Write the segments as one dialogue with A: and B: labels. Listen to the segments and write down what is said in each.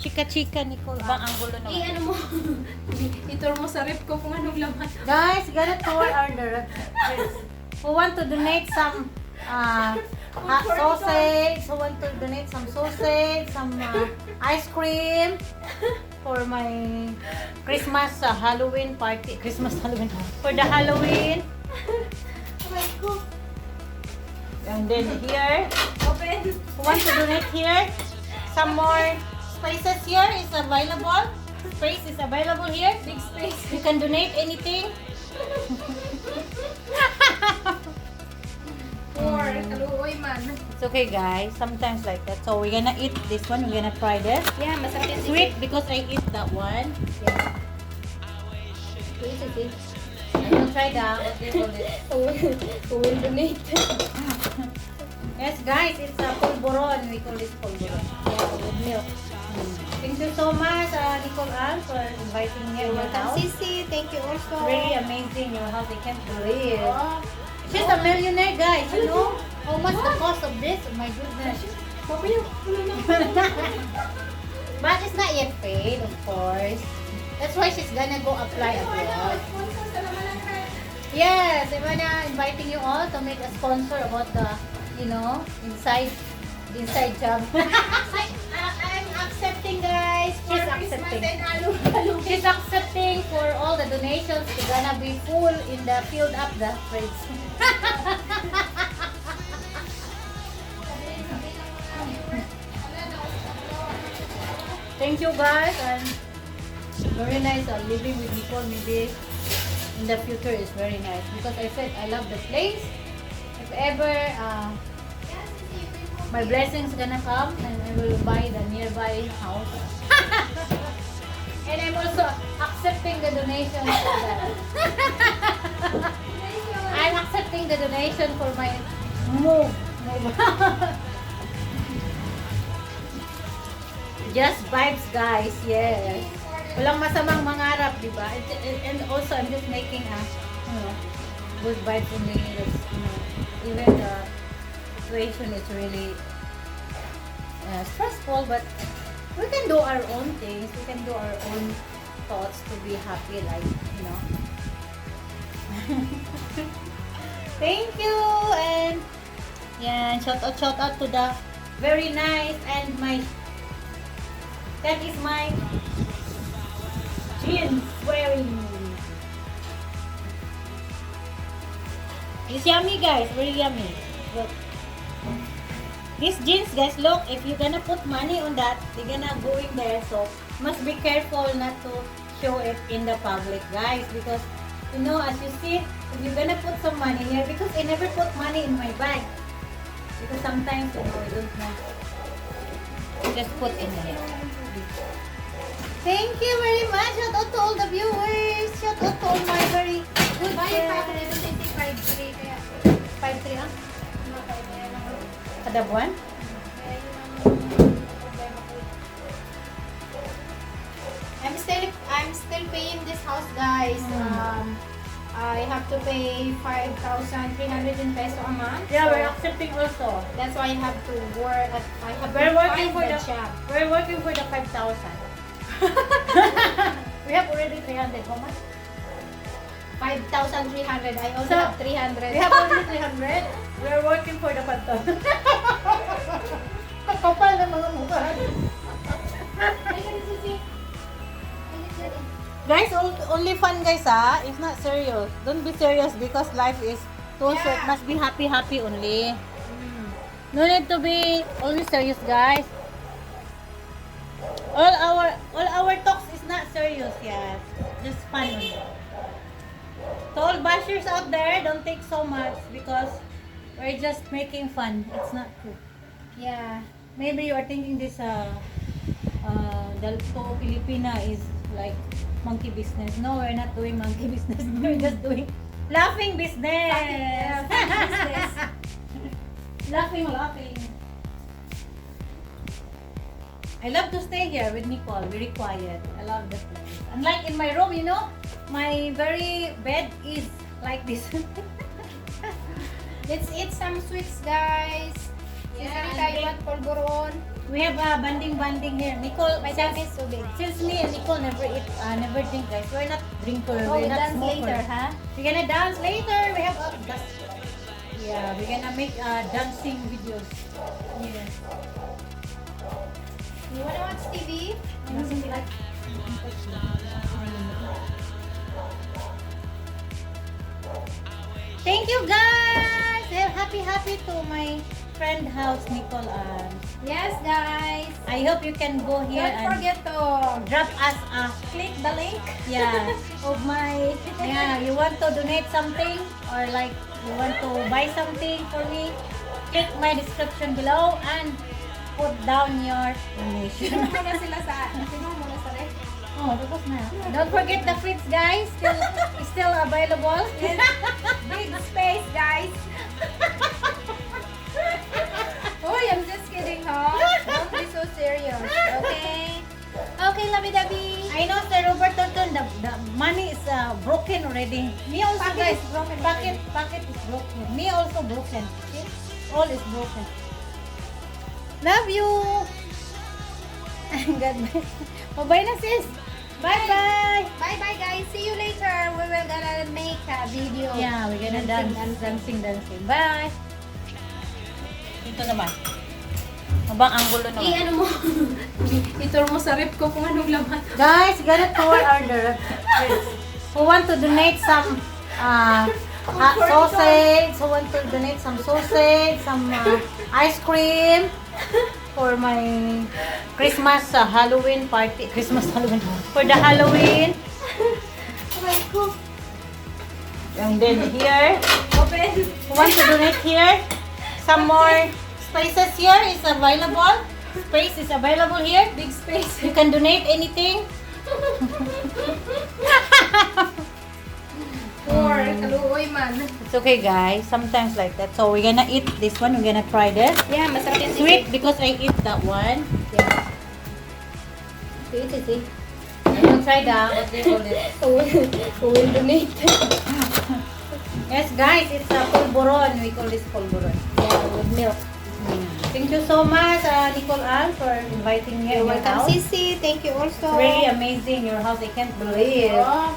A: Chika-chika, Nicole. Ibang anggulo naman.
B: Ano mo? Itur mo sa rep ko kung anong laman.
A: Guys, gonna tour our directors. Who want to donate some sausage? Who want to donate some sausage, some ice cream for my Christmas Halloween party? Christmas Halloween for the Halloween.
B: Aray ko.
A: And then here,
B: Open.
A: who want to donate here? Some more spaces here is available. Space is available here.
B: Big space.
A: You can donate anything.
B: Or kaluoy man.
A: It's okay, guys. Sometimes like that. So we're gonna eat this one. We're gonna try this.
B: Yeah, masarap yan.
A: Sweet because I eat that one. Yeah.
B: Sige.
A: I'm gonna try that. What do you call it?
B: Who will donate?
A: Yes, guys. It's a pulburon. We call this pulburon. Yeah, with milk. Thank you so much, Nicole Ann, for inviting me in your
B: Welcome,
A: house.
B: Sisi. Thank you also.
A: Really amazing your house. I can't believe.
B: Oh.
A: She's a millionaire, guys. You know how much the cost of this? Oh my goodness. But it's not yet paid, of course. That's why she's gonna go apply abroad. Yes, I'm gonna inviting you all to make a sponsor about the, you know, inside job.
B: I'm accepting, guys.
A: She's
B: For
A: accepting.
B: Christmas and Halloween.
A: She's accepting for all the donations. She's gonna be full in the filled up the fridge. Thank you, guys, and very nice living with Nicole. Maybe in the future is very nice because I said I love the place. If ever my blessings gonna come, and I will buy the nearby house. And I'm also accepting the donation for that. I'm accepting the donation for my move. Just vibes, guys. Yes. Walang masamang mangarap, di ba? And also, I'm just making a, you know, good vibes only. You know, even the situation is really stressful, but we can do our own things. We can do our own thoughts to be happy, like, you know. Thank you, and yeah, shout out to the very nice and my. That is my jeans wearing. It's yummy, guys. Very yummy. Look. These jeans, guys, look. If you're gonna put money on that, they're gonna go in there. So, must be careful not to show it in the public, guys. Because, you know, as you see, if you're gonna put some money here, because I never put money in my bag. Because sometimes, you know, I don't know. Just put in here. Thank you very much. Shout out to all the viewers. Shout out to all my very good friends. 5-3 ah? Kada buwan?
B: I'm still paying this house, guys. I have to pay 5,300 in peso a month.
A: Yeah,
B: so
A: we're accepting also.
B: that's why I have to work. I have
A: We're
B: to
A: working
B: find
A: for
B: the
A: the
B: job.
A: We're working for the 5,000. We have already 300. How much?
B: 5,300. I also
A: So,
B: have 300.
A: We have only 300. We're working for the 5,000. Kapal na mga mukha. Guys, only fun, guys, ah. It's not serious. Don't be serious because life is too short. Must be happy only. No need to be only serious, guys. All our talks is not serious, yes. Just fun only. To all bashers out there, don't take so much because we're just making fun. It's not true.
B: Yeah.
A: Maybe you are thinking this Dalto Filipina is like monkey business. No, we're not doing monkey business. We're just doing laughing business.
B: business.
A: Laughing. I love to stay here with Nicole. Very quiet. I love the place. Unlike in my room, you know, my very bed is like this.
B: Let's eat some sweets, guys. Sisarita, you want polvoron?
A: We have banding here. Nicole,
B: My dad is so big.
A: since me and Nicole never eat, never drink, guys. We're not drinker.
B: Oh, we
A: we're not
B: dance
A: smoker.
B: later, huh?
A: We're gonna dance later. We have yeah, we're gonna make dancing videos. Yes.
B: You wanna watch TV?
A: Thank you, guys. Happy to my friend house, Nicole.
B: Yes, guys.
A: I hope you can go here
B: Don't
A: and
B: forget to
A: drop us a
B: click the link.
A: yeah.
B: Of my
A: Yeah, you want to donate something or like you want to buy something for me, click my description below and put down your donation.
B: Sino muna sila sa ref?
A: Oh, tapos na. Don't forget the fridge, guys. Still available.
B: Big space, guys. Uy, I'm just kidding, huh? Don't be so serious, okay? Okay, lovey-dovey.
A: I know, Sir Robert Thornton, the money is broken already. Me also,
B: Packet
A: guys.
B: is broken
A: Packet is broken. Me also broken. Okay? All is broken. Love you. God bless. Bye na, sis. Bye-bye.
B: Bye-bye, guys. See you later. We will gonna make a video.
A: Yeah, we're gonna dancing. Bye. Dito naman. Mabang anggulo naman.
B: Ano mo? I-tour mo sa rep ko kung anong laman.
A: Guys, gonna tour order. Who want to donate some sausage? Who want to donate some sausage, some ice cream for my Christmas Halloween party? Halloween for the Halloween. And then here,
B: Open.
A: who want to donate here? Some more spaces here is available. Space is available here.
B: Big space.
A: You can donate anything.
B: Or kaluoy man.
A: It's okay, guys. Sometimes like that. So we're gonna eat this one. We're gonna try this.
B: Yeah, masarap yan.
A: Sweet because I eat that one.
B: Yeah.
A: See. I will try the what they call it.
B: Who will donate?
A: Yes, guys. It's a polvoron. We call this polvoron.
B: Yeah, with milk.
A: Thank you so much, Nicole Ann, for inviting me.
B: You're
A: in your
B: welcome,
A: house.
B: Sisi. Thank you also.
A: It's really amazing. Your house. I can't believe.
B: Oh.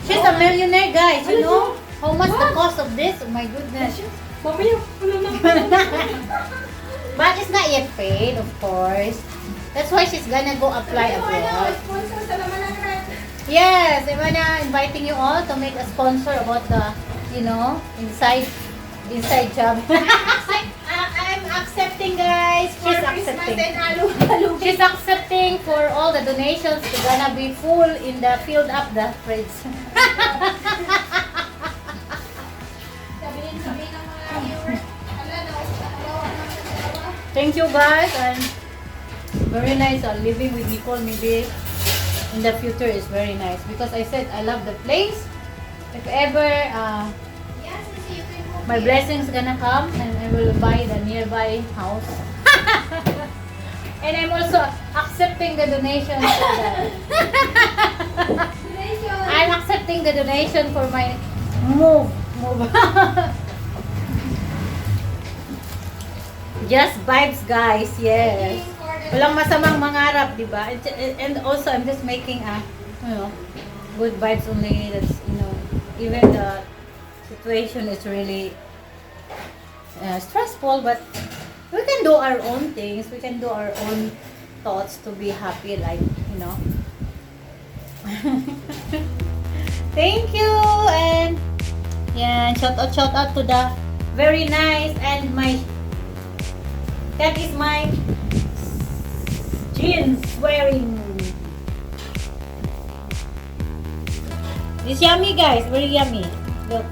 A: She's a millionaire, guys. You know how much the cost of this? Oh my goodness. But it's not yet paid, of course. That's why she's gonna go apply abroad.
B: Sponsor sa laman ng rep.
A: Yes, I'm gonna inviting you all to make a sponsor about the, inside job.
B: I'm accepting, guys. For
A: She's
B: Christmas
A: accepting.
B: and Halloween.
A: She's accepting for all the donations to gonna be full in the filled up the fridge.
B: Sabihin ng mga viewers. Ala, nakakawa naman.
A: Thank you, guys, and very nice living with Nicole. Maybe in the future is very nice because I said I love the place. If ever
B: Yes, Sisi, you can move
A: my
B: here.
A: blessings gonna come and I will buy the nearby house. And I'm also accepting the donation for that.
B: Donation.
A: I'm accepting the donation for my move. Just vibes, guys. Yes. Walang masamang mangarap, di ba? And also, I'm just making good vibes only. That's, even the situation is really stressful, but we can do our own things. We can do our own thoughts to be happy, like, Thank you, and yeah, shout out to the very nice and that is my jeans wearing. It's yummy, guys. Very yummy. Look.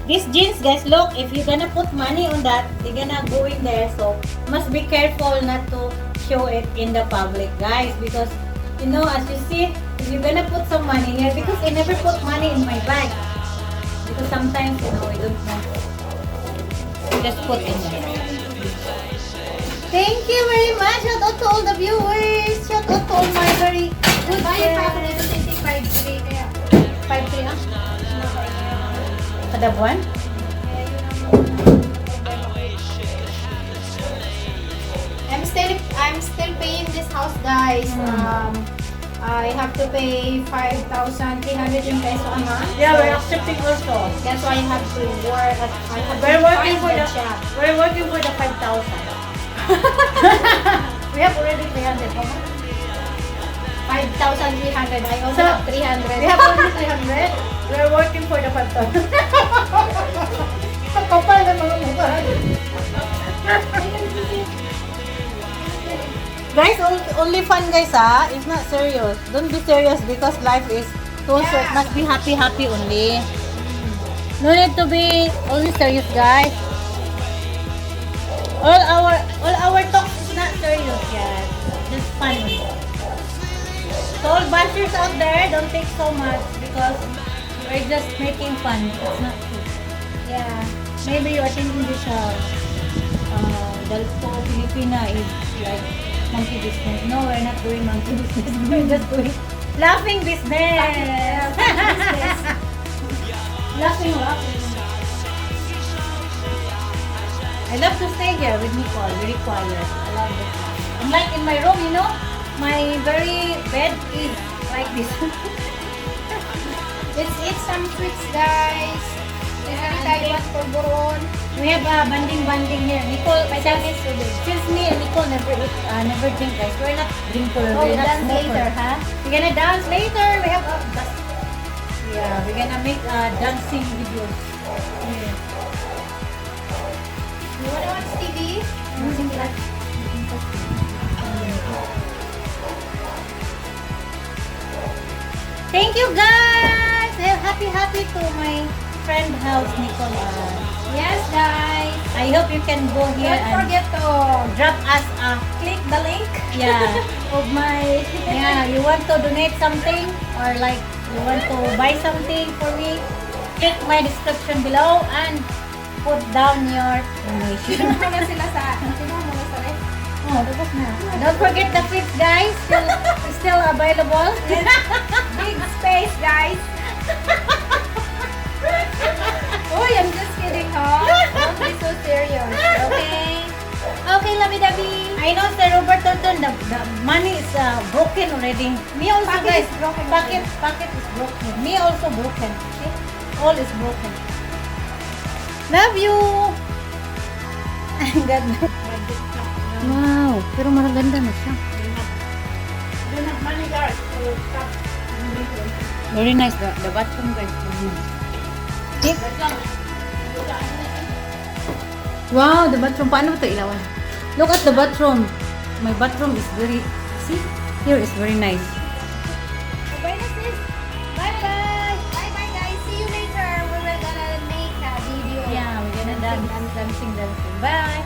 A: These jeans, guys, look. If you're gonna put money on that, they're gonna go in there. So, must be careful not to show it in the public, guys. Because, as you see, if you're gonna put some money here, because I never put money in my bag. Because sometimes, I don't know. Just put in there. Thank you very much. Shout out to all the viewers. Shout out to all my very good
B: Bayan pa ako
A: friends.
B: nito, Sisi, 5-3 kaya.
A: 5-3 ah? Kada buwan?
B: Kaya yun ang I'm still paying this house, guys. I have to pay 5,300 peso a month.
A: Yeah, we're
B: So,
A: accepting also.
B: that's why I have to work. I have
A: We're
B: to
A: working
B: find
A: for
B: the
A: the
B: job.
A: we're working for the 5,000. We have already 300. How much?
B: 5,300. I only
A: So,
B: have 300.
A: We have only 300. We're working for the 5,000. Kapal na mga mukha. Guys, only fun guys ha. It's not serious. Don't be serious because life is too short.
B: Yeah.
A: Must be happy only. No need to be only serious guys. All our talk is not serious yet. Just fun only. So all bashers out there, don't take so much because we're just making fun. It's not true.
B: Yeah.
A: Maybe you are thinking this Dalto Filipina is like monkey business. No, we're not doing monkey business. We're just doing laughing business. Laughing. I love to stay here with Nicole. Very quiet. I love it. Unlike in my room, you know, my very bed is like this.
B: Let's eat some sweets, guys. Let's Taiwan for Boron.
A: We have banding here. Nicole, since me and Nicole never drink guys. We're not drinker.
B: Oh,
A: we're not
B: dance
A: smoker.
B: later, huh?
A: We're gonna dance later. We have we're gonna make dancing videos. Yeah.
B: You wanna watch TV?
A: Thank you guys. Happy to my friend house Nicole.
B: Yes, guys.
A: I hope you can go here
B: Don't
A: and
B: forget to
A: drop us a
B: click the link
A: yeah.
B: of my
A: Yeah, you want to donate something or like you want to buy something for me, click my description below and put down your donation.
B: Sino muna sila sa ref?
A: Oh, tapos na. Don't forget the fridge guys, still available.
B: Big space, guys. Uy, I'm just kidding, huh? Don't be so serious, okay? Okay, lovey-dovey.
A: I know Sir Robert Thornton, the money is broken already. Me also
B: Pocket
A: guys,
B: is broken
A: pocket is broken. Me also broken. Okay? All is broken. Love you. God. Wow, pero maganda na siya. Very nice the bathroom guys. Okay. Wow, the bathroom. Paano ito ilawan? Look at the bathroom. My bathroom is very, see? Here is very nice.
B: Bye, sis. Bye-bye. Bye-bye, guys. See you later. We will gonna make a video.
A: Yeah, we're gonna dance. Dancing. Bye.